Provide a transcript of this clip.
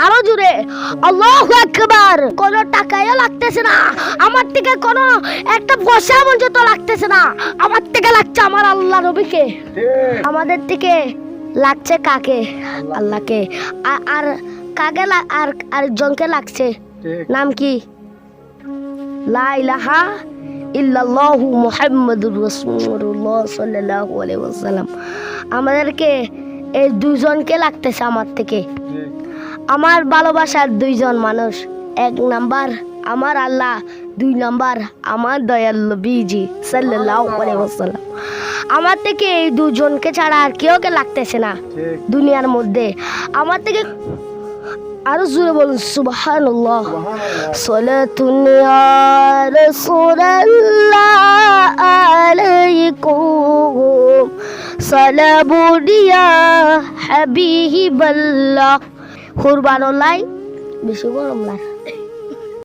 আরো জোরে আল্লাহু আকবার। কোন টাকায়ও লাগতেছে না আমার থেকে, কোনো একটা পয়সা পর্যন্ত লাগতেছে না আমার থেকে, লাগছে আমার আল্লাহ নবীকে। আমাদের থেকে লাগছে কাকে? আল্লাহকে। আর কাকে আর আরেকজনকে লাগছে, নাম কি? লা ইলাহা ইল্লাল্লাহু মুহাম্মাদুর রাসূলুল্লাহ সাল্লাল্লাহু আলাইহি ওয়াসাল্লাম। আমাদেরকে এই দুইজনকে লাগতেছে আমার থেকে। আমার ভালোবাসার দুইজন মানুষ, এক নাম্বার আমার আল্লাহ, দুই নাম্বার আমার দয়াল নবীজি সাল্লাল্লাহু আলাইহি ওয়াসাল্লাম। আমার থেকে এই দুজনকে ছাড়া আর কেউকে লাগতেছে না দুনিয়ার মধ্যে আমার থেকে। আরো জোরে বলুন সুবহানাল্লাহ। সালাতুন ইয়া রাসূলুল্লাহ আলাইকুম, সালামুন ইয়া হাবিবাল্লাহ। কুরবানুল্লাহ বেশি গরম লাগে।